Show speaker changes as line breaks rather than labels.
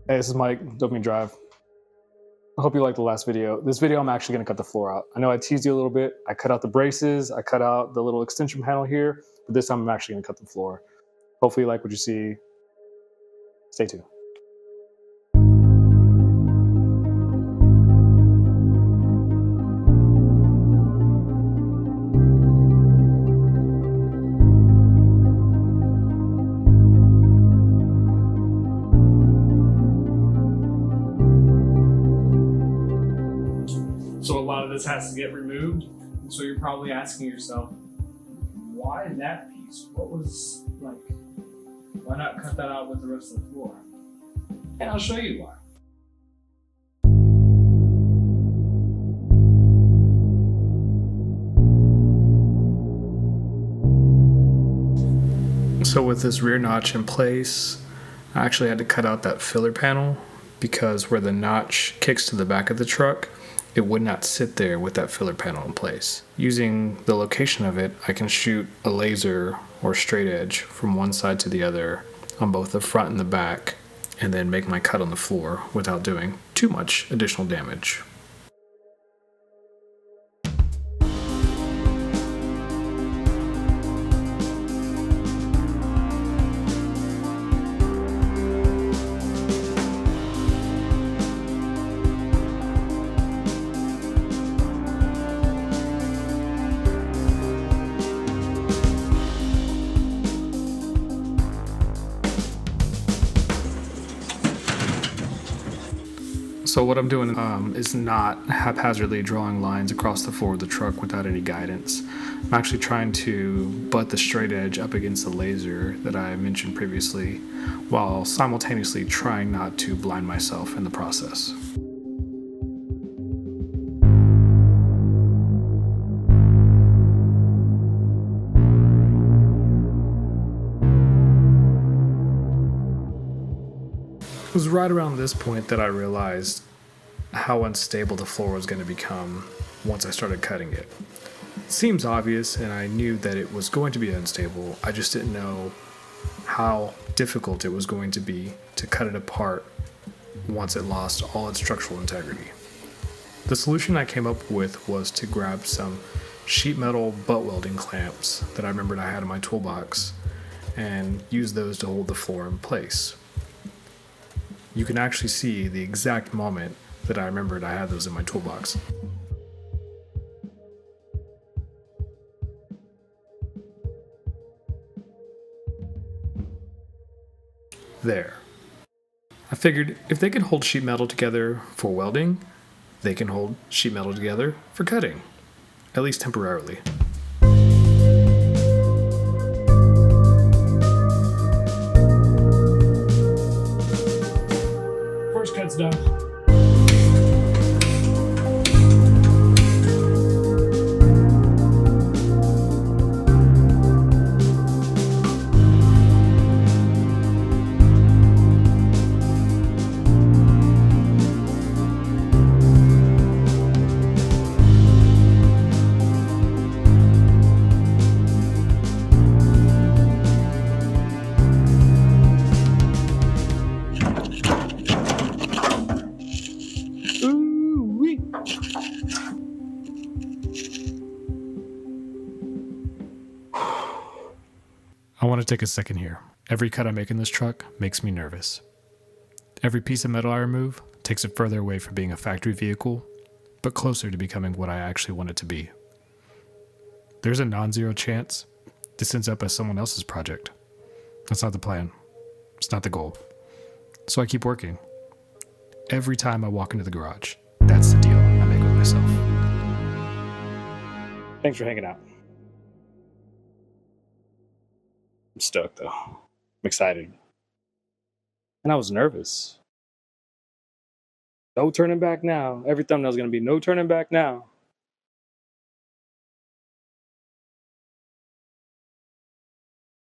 Hey, this is Mike, Dopamine Drive. I hope you liked the last video. This video, I'm actually going to cut the floor out. I know I teased you a little bit. I cut out the braces. I cut out the little extension panel here. But this time, I'm actually going to cut the floor. Hopefully you like what you see. Stay tuned.
So a lot of this has to get removed. So you're probably asking yourself, why that piece? What was like, why not cut that out with the rest of the floor? And I'll show you why. So with this rear notch in place, I actually had to cut out that filler panel because where the notch kicks to the back of the truck, it would not sit there with that filler panel in place. Using the location of it, I can shoot a laser or straight edge from one side to the other on both the front and the back, and then make my cut on the floor without doing too much additional damage. So what I'm doing is not haphazardly drawing lines across the floor of the truck without any guidance. I'm actually trying to butt the straight edge up against the laser that I mentioned previously, while simultaneously trying not to blind myself in the process. It was right around this point that I realized how unstable the floor was going to become once I started cutting it. It seems obvious, and I knew that it was going to be unstable. I just didn't know how difficult it was going to be to cut it apart once it lost all its structural integrity. The solution I came up with was to grab some sheet metal butt welding clamps that I remembered I had in my toolbox and use those to hold the floor in place. You can actually see the exact moment that I remembered I had those in my toolbox. There. I figured if they can hold sheet metal together for welding, they can hold sheet metal together for cutting, at least temporarily. First cut's done. I want to take a second here. Every cut I make in this truck makes me nervous. Every piece of metal I remove takes it further away from being a factory vehicle, but closer to becoming what I actually want it to be. There's a non-zero chance this ends up as someone else's project. That's not the plan. It's not the goal. So I keep working. Every time I walk into the garage, that's the deal I make with myself.
Thanks for hanging out. I'm stoked, though. I'm excited. And I was nervous. No turning back now. Every thumbnail's going to be no turning back now.